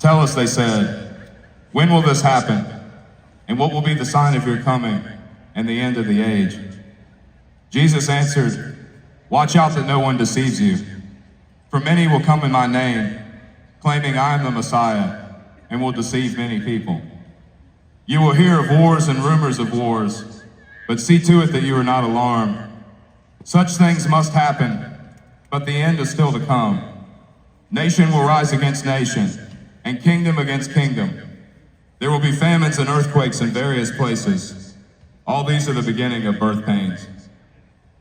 Tell us, they said, when will this happen? And what will be the sign of your coming and the end of the age? Jesus answered, watch out that no one deceives you. For many will come in my name, claiming I am the Messiah, and will deceive many people. You will hear of wars and rumors of wars, but see to it that you are not alarmed. Such things must happen, but the end is still to come. Nation will rise against nation, and kingdom against kingdom. There will be famines and earthquakes in various places. All these are the beginning of birth pains.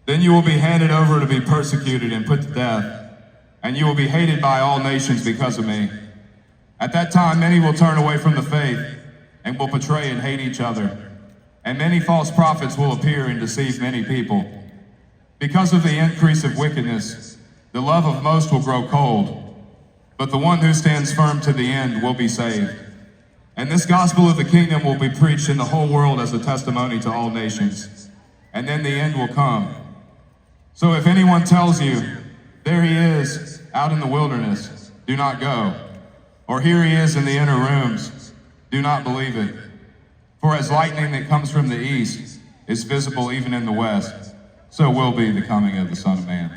Then you will be handed over to be persecuted and put to death, and you will be hated by all nations because of me. At that time, many will turn away from the faith and will betray and hate each other. And many false prophets will appear and deceive many people. Because of the increase of wickedness, the love of most will grow cold, but the one who stands firm to the end will be saved. And this gospel of the kingdom will be preached in the whole world as a testimony to all nations. And then the end will come. So if anyone tells you, there he is out in the wilderness, do not go. Or here he is in the inner rooms, do not believe it. For as lightning that comes from the east is visible even in the west, so will be the coming of the Son of Man.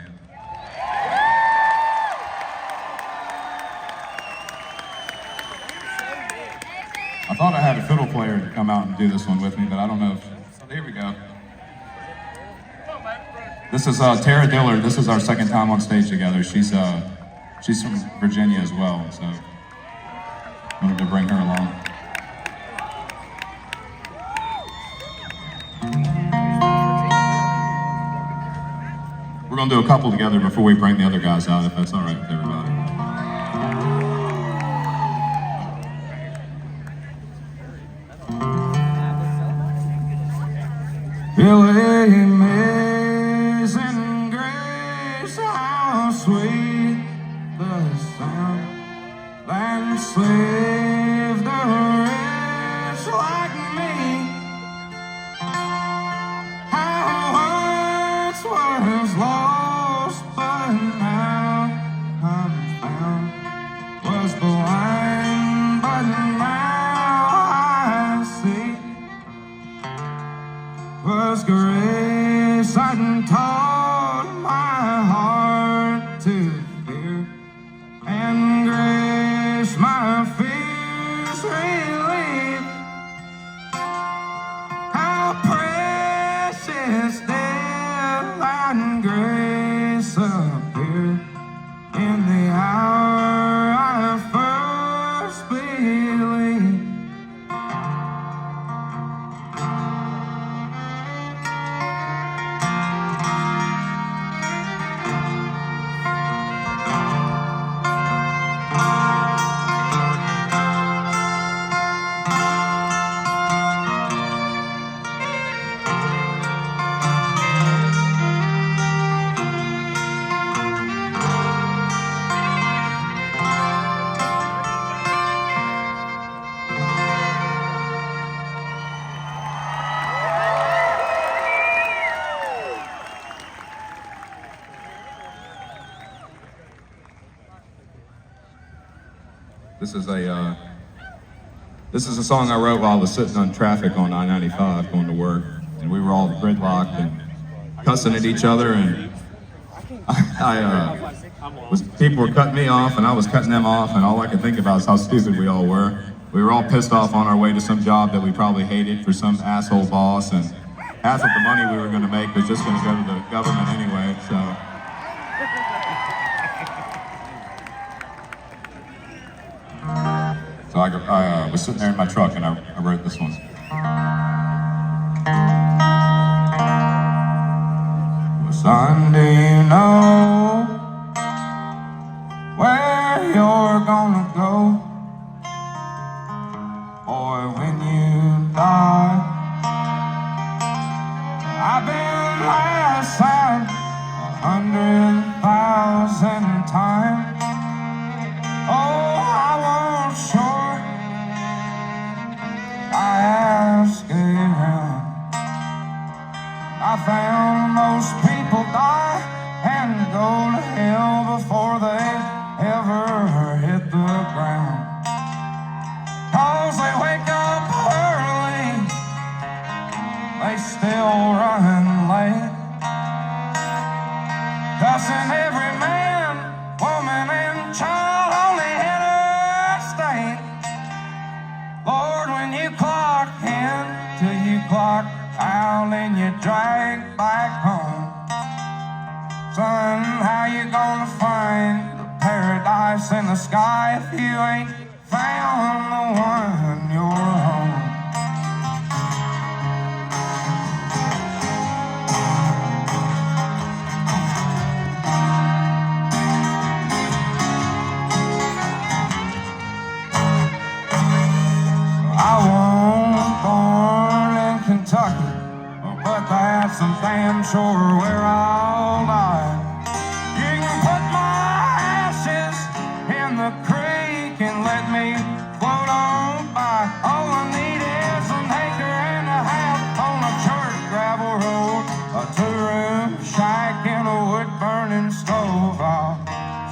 I thought I had a fiddle player to come out and do this one with me, but I don't know if... Oh, here we go. This is Tara Dillard. This is our second time on stage together. She's from Virginia as well, so wanted to bring her along. We're gonna do a couple together before we bring the other guys out, if that's all right with everybody. Amazing grace, how sweet the sound that saved a wretch like me. I once was lost, but now I'm found. Was blind, but now I see. Was grace hadn't taught my heart to fear, and grace my fears relieved. How precious death and grace appeared in the hour I first believed. This is a song I wrote while I was sitting on traffic on I-95 going to work, and we were all gridlocked and cussing at each other, and people were cutting me off and I was cutting them off, and all I could think about is how stupid we all were. We were all pissed off on our way to some job that we probably hated for some asshole boss, and half of the money we were going to make was just going to go to the government anyway, so. So I was sitting there in my truck and I wrote this one. Well, son, do you know where you're gonna go? Or when you die? I've been last time 100,000 times. Oh, I won't show. I ask around. I found most people die and go to hell before they ever hit the ground. Tossing every man, woman, and child on the interstate. Lord, when you clock in till you clock out and you drag back home. Son, how you gonna find the paradise in the sky if you ain't found the one you're home? I was born in Kentucky, but that's a damn sure where I'll die. You can put my ashes in the creek and let me float on by. All I need is an acre and a half on a church gravel road, a two-room shack in a wood-burning stove. I'll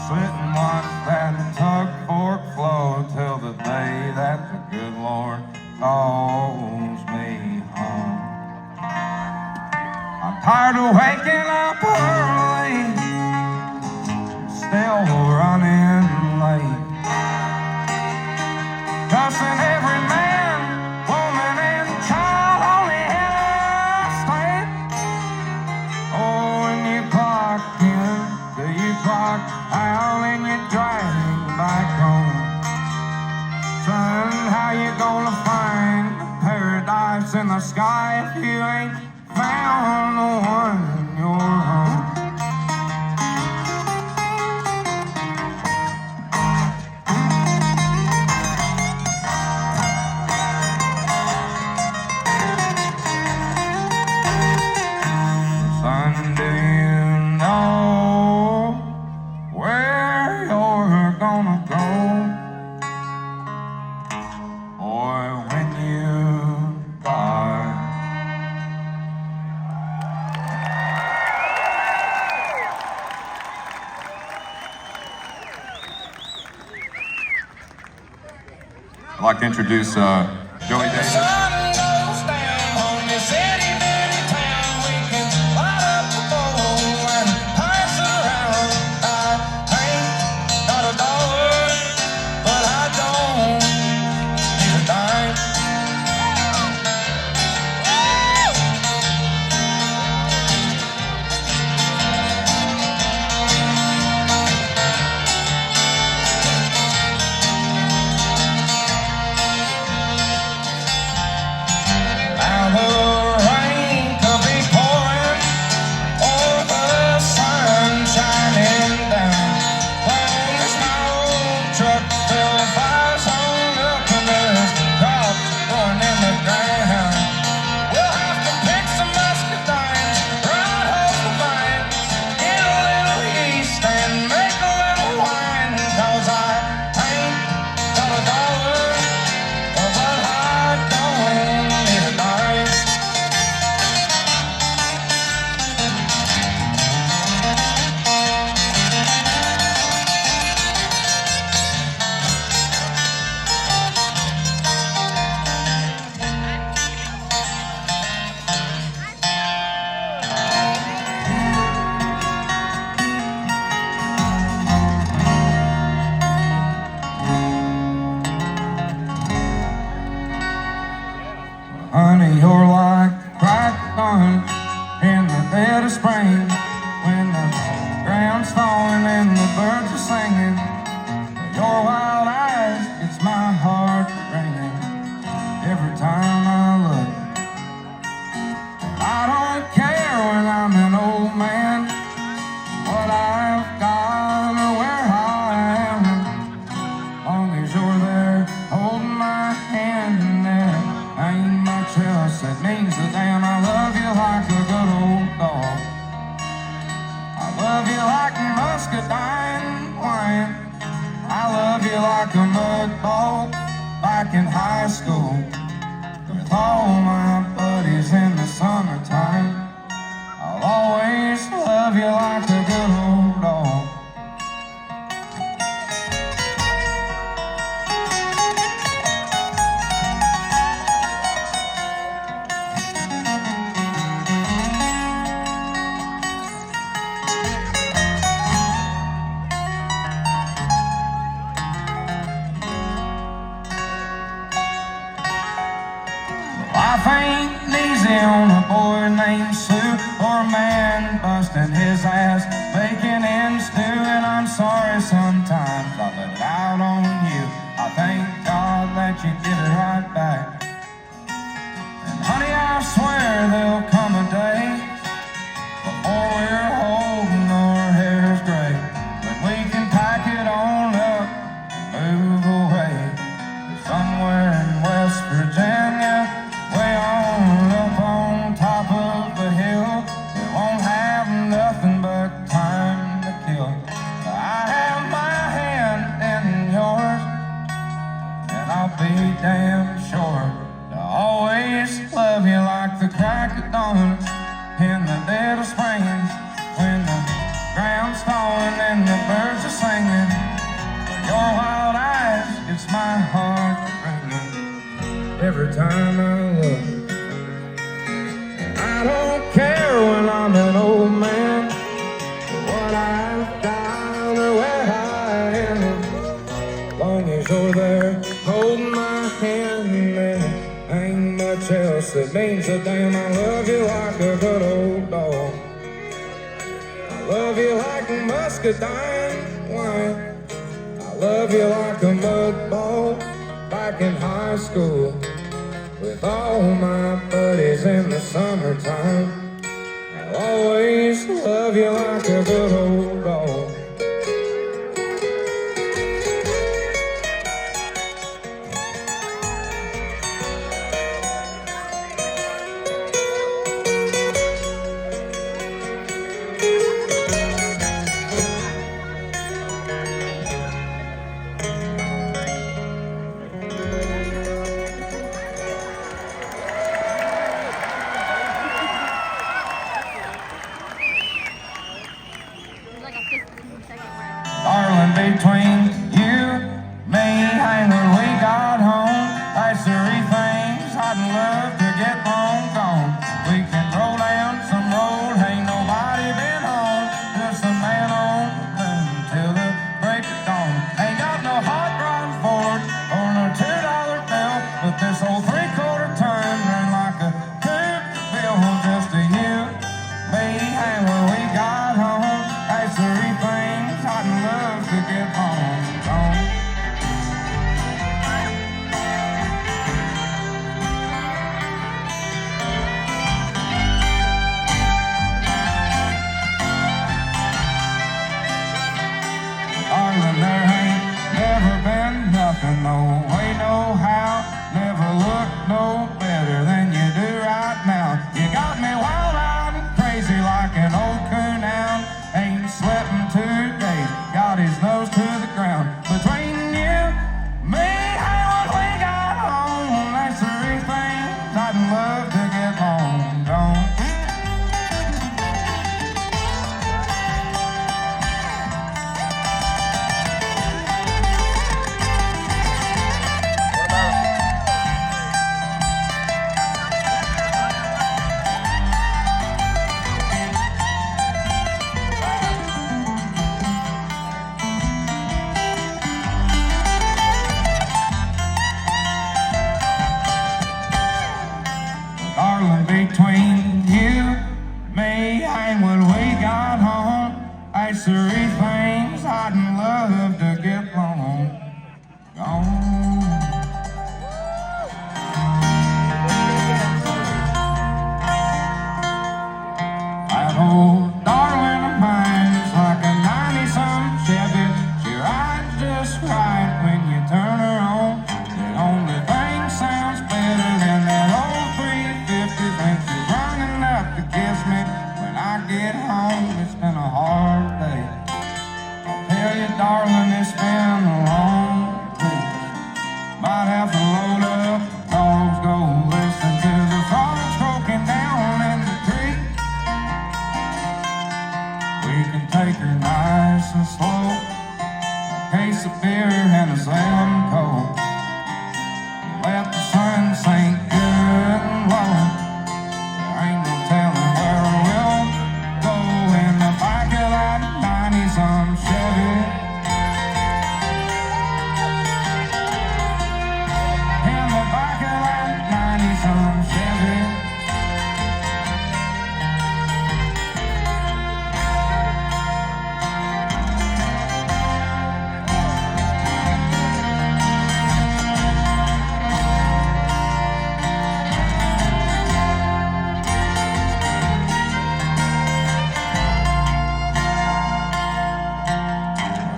sit and watch that tug fork flow till the day that the good Lord calls me home. I'm tired of waking up early, still running late. Cussing every man, woman, and child on the interstate. Oh, when you clock in, till you clock out and you drag back home. Son, how you gonna find paradise in the sky if you ain't found the one in your home? Son, do you know where you're gonna go? Or when you die? I'd like to introduce Joey Davis. Honey, you're like cracked dawn in the dead of spring, when the ground's thawing and the birds are singing. Your wild eyes, it's my heart ringing every time I look. I don't care when I'm an old man, what I've got or where I am, long as you're there holding my hand. Ain't much else that means a damn. I love you like a good old dog. I love you like muscadine wine. I love you like a mud ball back in high school with all my buddies in the summertime. I'll always love you like a good old dog. every time I look. I don't care when I'm an old man, what I've done or where I am. Long as you're there holding my hand, man, ain't much else that means a damn. I love you like a good old dog. I love you like a muscadine wine. I love you like a mud ball back in high school with all my buddies in the summertime. I'll always love you like a good old dog. Darling, between you, me, and when we got home, that's three things I'd love to get long gone. We can roll down some road, ain't nobody been home, just a man on the moon till the break of dawn. Ain't got no hot rod Ford or no $2 bill, but this old three-quarter ton ran like a good bill. Just to you, me, and when we got home, that's three things I'd love to get home gone. Darling, there ain't never been nothing, no way, no how, never looked no better than you do right now. You got me wild eyed and crazy like an old coon hound. Ain't slept in 2 days, got his nose to the ground. Between you, me, and when we got home, that's three things I'd love to get long gone. Darling, between you, me, and when we got home, that's three things I'd love to get long gone. That old darling of mine's like a 90-some Chevy. She rides just right when you turn her on. The only thing sounds better than that old 350 when she's running up to kiss me. When I get home, it's been a hard day. I'll tell you, darling, it's been a long week. Might have to load up, dogs go listen to the frogs croaking down in the creek. We can take her nice and slow, a case of beer and a Sam Coke. Let the sun sink good and low. There ain't no telling where we'll go in the back of that 90-some Chevy. In the back of that 90-some Chevy.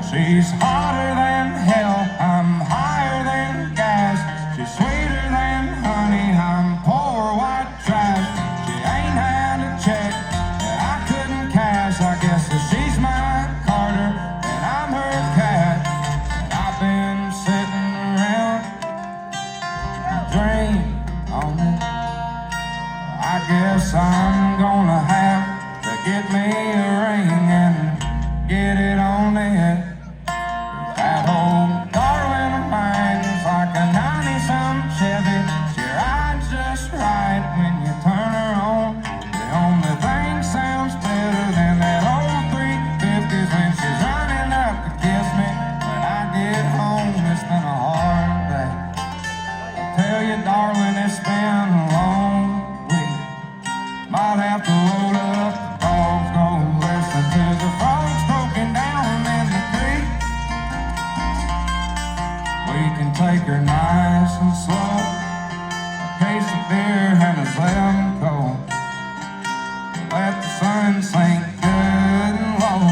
She's hotter than hell, I'm higher than gas. She's sweeter than honey, I'm poor white trash. She ain't had a check that I couldn't cash. I guess that she's my Carter and I'm her cat. And I've been sitting around dreaming on it. I guess I'm gonna have to get me a ring and get it on it. That old darling of mine's like a 90-some Chevy. She take her nice and slow. A case of beer and a slim cold. Let the sun sink good and low.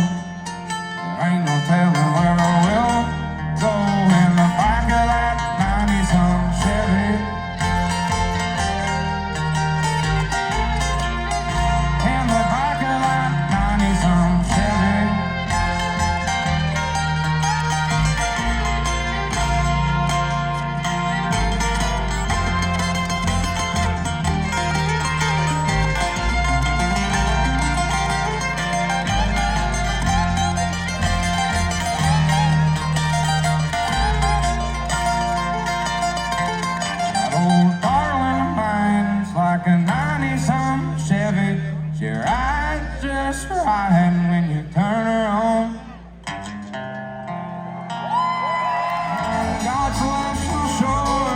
There ain't no telling where I will go in the back of that 90-some Chevy. In the back of that 90-some Chevy. Old darling of mine's like a 90-some Chevy. She rides just right when you turn her on. God's celestial shore,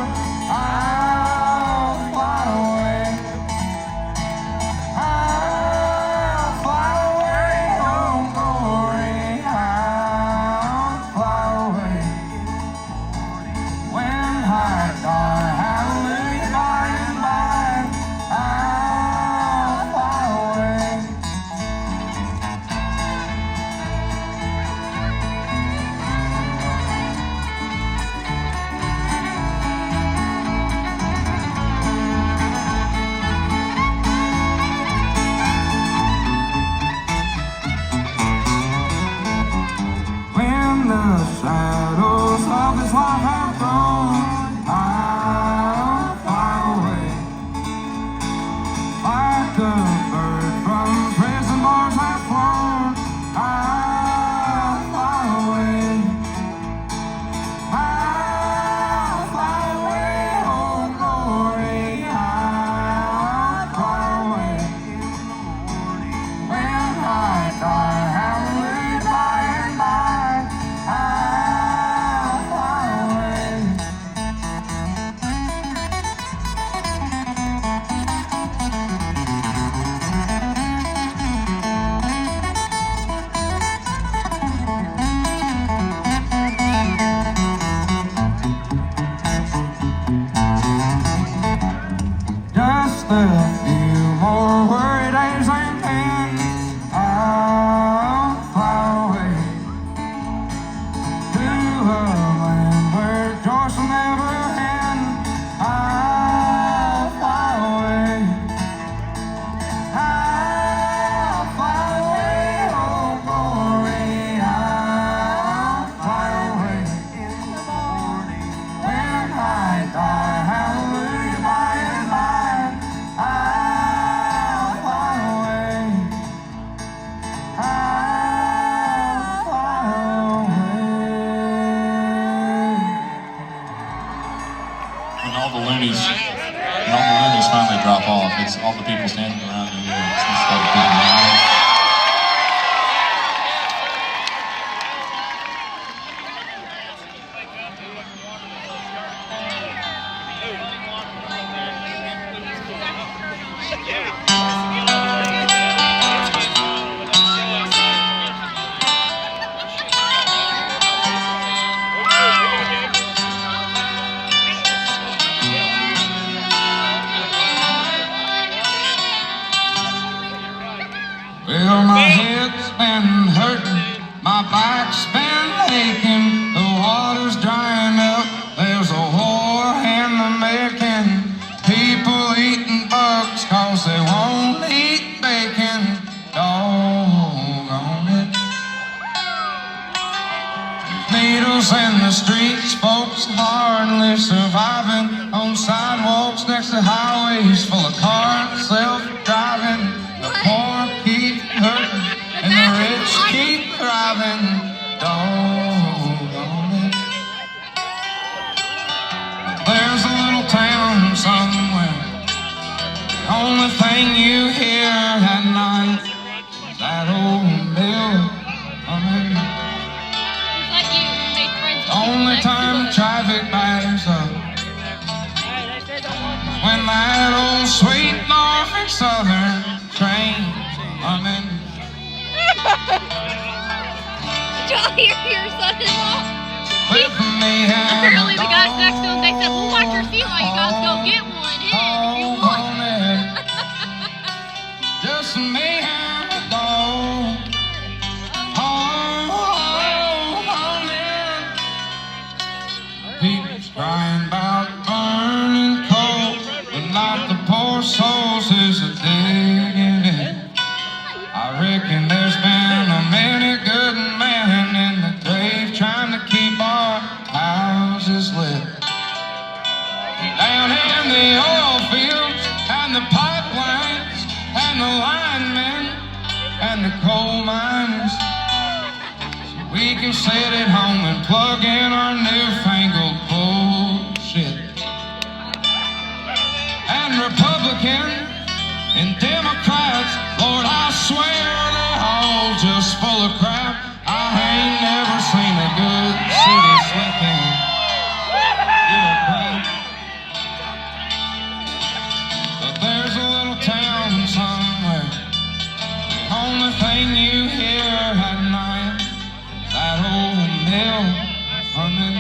I'll fly away. I'll fly away, oh glory. I'll fly away. When I die, hallelujah, by and by, I'll fly away. When the shadows of this life have gone, I'll fly away. Like a bird from prison bars have flown, I'll fly away. I'll fly away, oh glory, I'll fly away. When I die, hallelujah, by and by, I'll fly away. Just a few more worried days and then I'll fly away to a land where joy shall never end. I'll fly away. I'll fly away, oh glory. I'll fly away. In the morning when I die, hallelujah, by and by, I'll fly away. I'll fly away. When all the loonies finally drop off, it's all the people standing around you. It's all the people around you. Well, my head's been hurting, my back's been aching, the water's drying up, there's a war in the making. People eating bugs 'cause they won't eat bacon. Doggone it. There's needles in the streets, folks hardly surviving on sidewalks next to highways full of cars self-driving. The poor keep hurting and the rich keep thriving. Doggone it. There's a little town somewhere. The only thing you hear at night is that old mill humming. Only time traffic backs up is when that old sweet Norfolk Southern train humming. Did y'all hear your son-in-law? with me and Apparently the guys next to him, they said, we'll watch your seat while you guys go get one in if you want. Just me and the dog. People's crying about burning coal, but not the poor souls who's a digging in. I reckon there's been a many good men in the grave trying to keep our houses lit. Down in the oil fields and the pipelines and the linemen and the coal mines, so we can sit at home and plug in our newfangled bullshit. And Republicans and Democrats, Lord, I swear they're all just full of crap. I ain't never seen a good city slipping. But there's a little town somewhere, the only thing you hear at night, that old mill humming.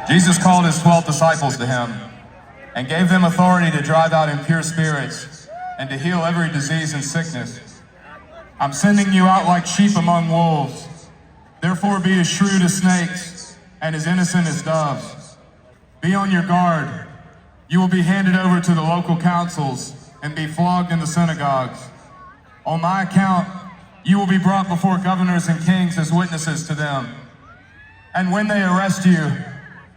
Jesus called his 12 disciples to him and gave them authority to drive out impure spirits and to heal every disease and sickness. I'm sending you out like sheep among wolves. Therefore be as shrewd as snakes and as innocent as doves. Be on your guard. You will be handed over to the local councils and be flogged in the synagogues. On my account, you will be brought before governors and kings as witnesses to them. And when they arrest you,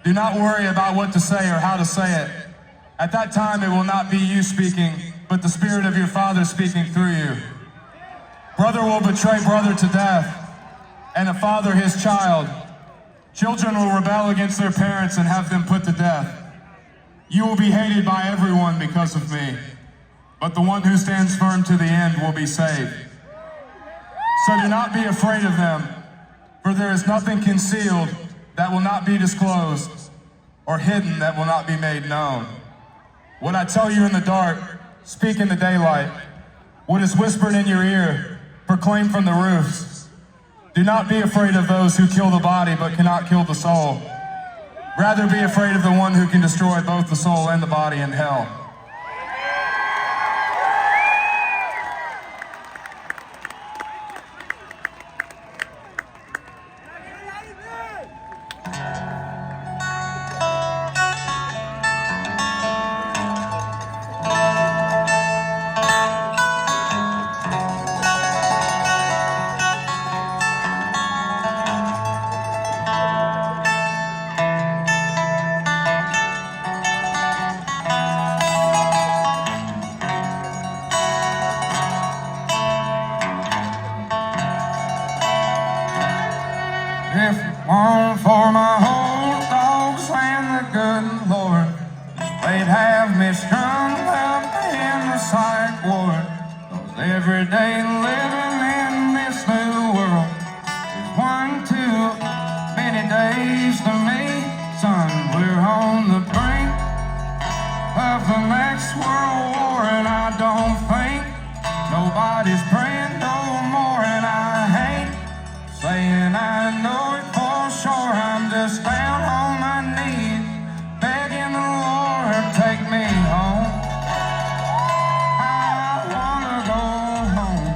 do not worry about what to say or how to say it. At that time, it will not be you speaking, but the Spirit of your Father speaking through you. Brother will betray brother to death, and a father his child. Children will rebel against their parents and have them put to death. You will be hated by everyone because of me, but the one who stands firm to the end will be saved. So do not be afraid of them, for there is nothing concealed that will not be disclosed, or hidden that will not be made known. What I tell you in the dark, speak in the daylight. What is whispered in your ear, proclaim from the roofs. Do not be afraid of those who kill the body but cannot kill the soul. Rather be afraid of the one who can destroy both the soul and the body in hell. If it weren't for my old dogs and the good Lord, they'd have me strung up in the psych ward. 'Cause every day living in this new world is one too many days to me. Son, we're on the brink of the next world war, and I don't think nobody's praying no more, and I hate saying I know it for sure. I'm just down on my knees, begging the Lord, take me home. I wanna go home.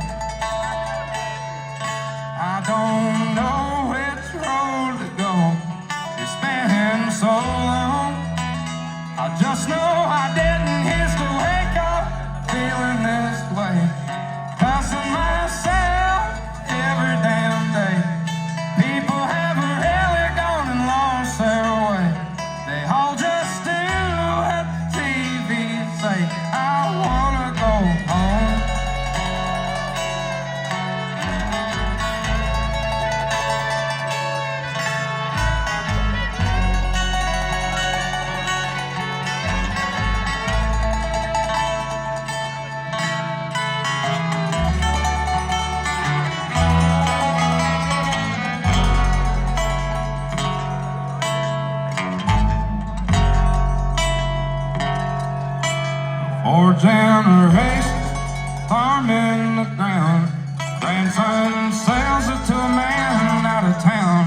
son sells it to a man out of town.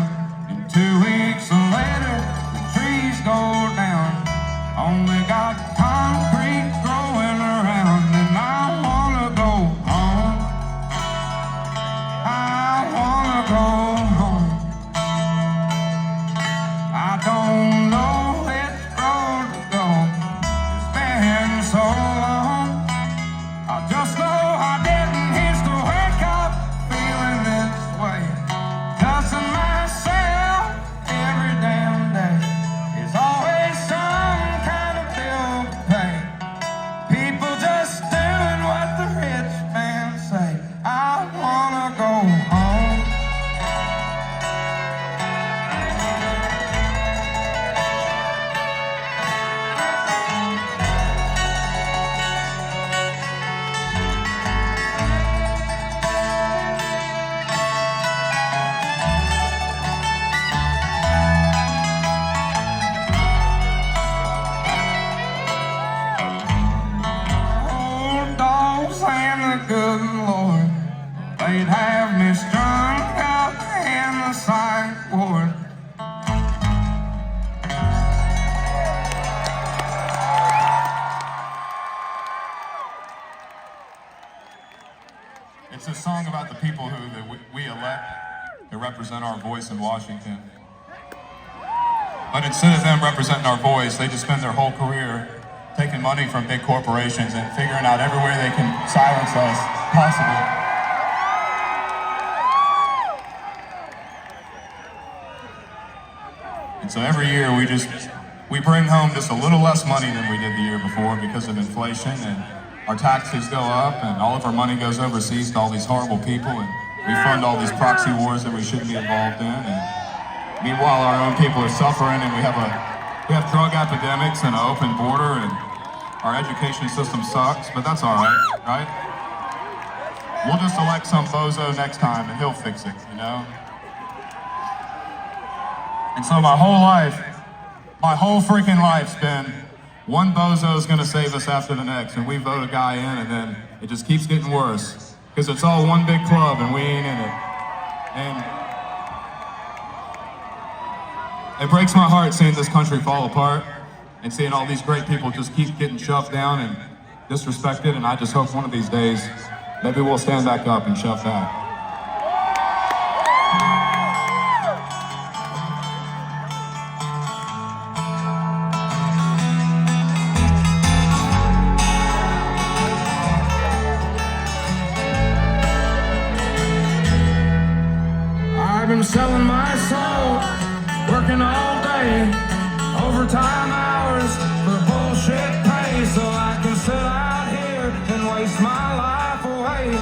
And 2 weeks later, the trees go down. Only got concrete growing around, and I wanna go home. I wanna go home. I don't know which road to go. It's been so long. I just know I didn't used to wake up feeling this way. Cussing myself every damn day. There's always some kind of bill to pay. People just doing what the rich man say. I wanna go home. Old dogs and the good Lord, they'd have me strung up in the psych ward. It's a song about the people that we elect to represent our voice in Washington. But instead of them representing our voice, they just spend their whole career taking money from big corporations and figuring out every way they can silence us possible. And so every year we bring home just a little less money than we did the year before because of inflation, and our taxes go up and all of our money goes overseas to all these horrible people, and we fund all these proxy wars that we shouldn't be involved in. And meanwhile, our own people are suffering, and we have drug epidemics and an open border, and our education system sucks, but that's all right, right? We'll just elect some bozo next time, and he'll fix it, you know? And so my whole freaking life's been one bozo's gonna save us after the next, and we vote a guy in, and then it just keeps getting worse, because it's all one big club, and we ain't in it. And it breaks my heart seeing this country fall apart and seeing all these great people just keep getting shoved down and disrespected, and I just hope one of these days maybe we'll stand back up and shove back. I've been selling my soul, working all day, overtime hours for bullshit pay, so I can sit out here and waste my life away,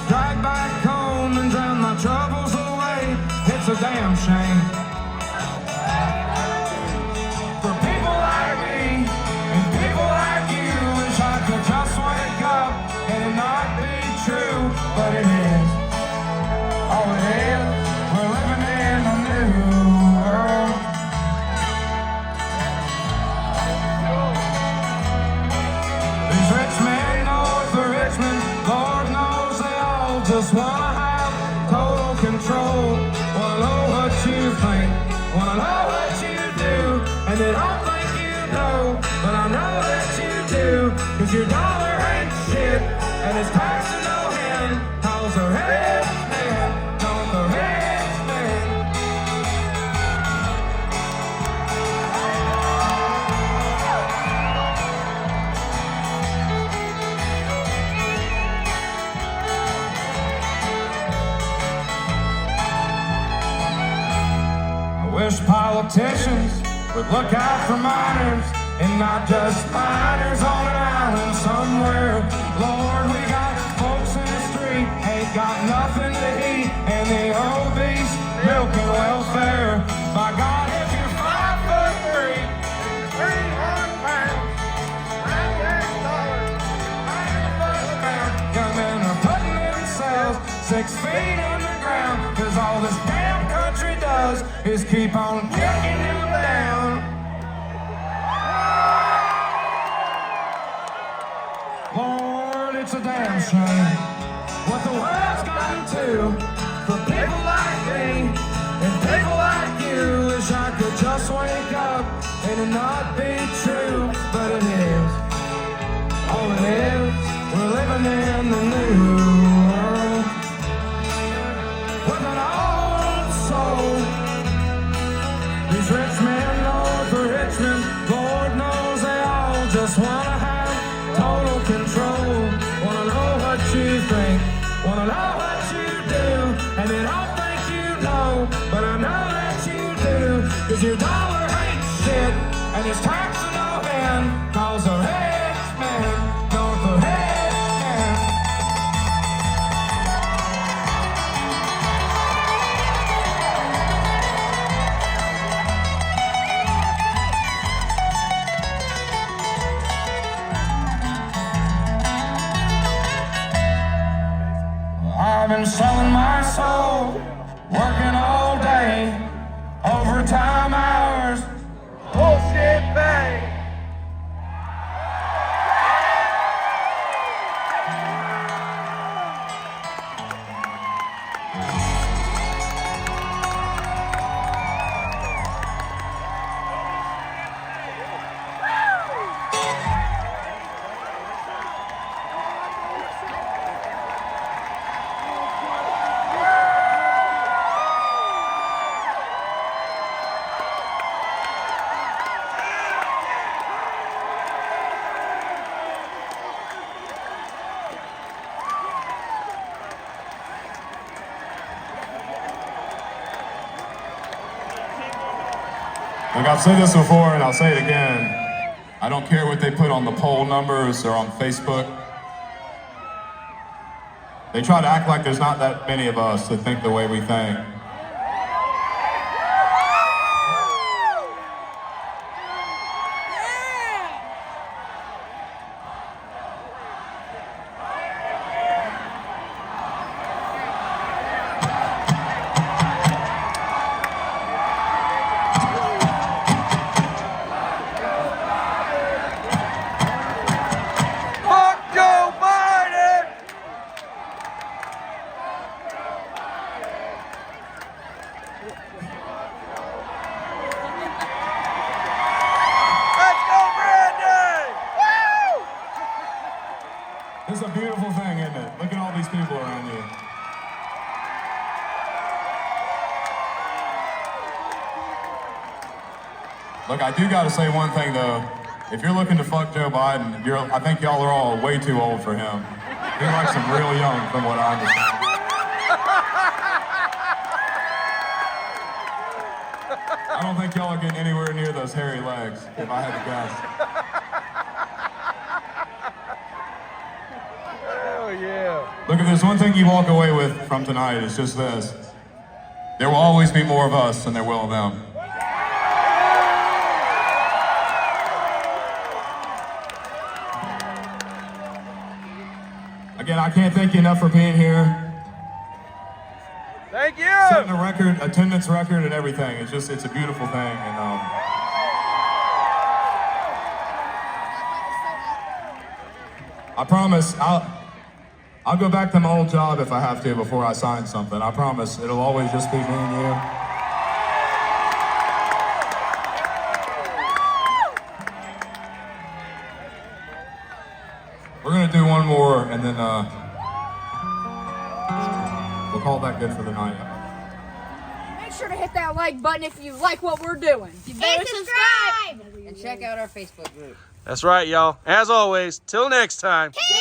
drive back home and drown my troubles away. It's a damn shame for people like me and people like you. Wish I could just wake up and it not be true, but it is. Oh, it is. We're living in a new world. These rich men north of Richmond, Lord knows they all just wanna have total control. Wanna know what you think, wanna know what you do, and they don't think you know, but I know that you do, 'cause your dollar ain't shit, and it's taxing no hand, 'cause the rich man, don't the rich man. I wish politicians would look out for miners and not just miners on an island somewhere. Lord, we got folks in the street, ain't got nothing to eat, and the obese milking welfare. By God, if you're 5'3", 300 pounds, $98, young men are putting themselves 6 feet in the ground, 'cause all this damn country does is keep on kicking them down. Lord, it's a damn shame what the world's gotten to. to not be true, but it is. Oh, it is. We're living in the new world with an old soul. These rich men north of Richmond, Lord knows they all just wanna have total control. Wanna know what you think, wanna know what you do, and they don't think you know, but I know that you do. 'Cause your dollar ain't shit, and it's tax to no end, 'cause the rich men north of Richmond. I've been selling my soul, working all day, overtime hours, bullshit pay. Look, I've said this before and I'll say it again. I don't care what they put on the poll numbers or on Facebook. They try to act like there's not that many of us that think the way we think. It's a beautiful thing, isn't it? Look at all these people around you. Look, I do gotta say one thing though. If you're looking to fuck Joe Biden, I think y'all are all way too old for him. He likes him real young from what I understand. I don't think y'all are getting anywhere near those hairy legs, if I had to guess. Look, if there's one thing you walk away with from tonight, it's just this. There will always be more of us than there will of them. Again, I can't thank you enough for being here. Thank you! Setting a record, attendance record and everything. It's a beautiful thing. And I promise, I'll go back to my old job if I have to before I sign something. I promise it'll always just be me and you. We're gonna do one more and then we'll call that good for the night. Make sure to hit that like button if you like what we're doing. And subscribe. And check out our Facebook group. That's right, y'all. As always, till next time. Kill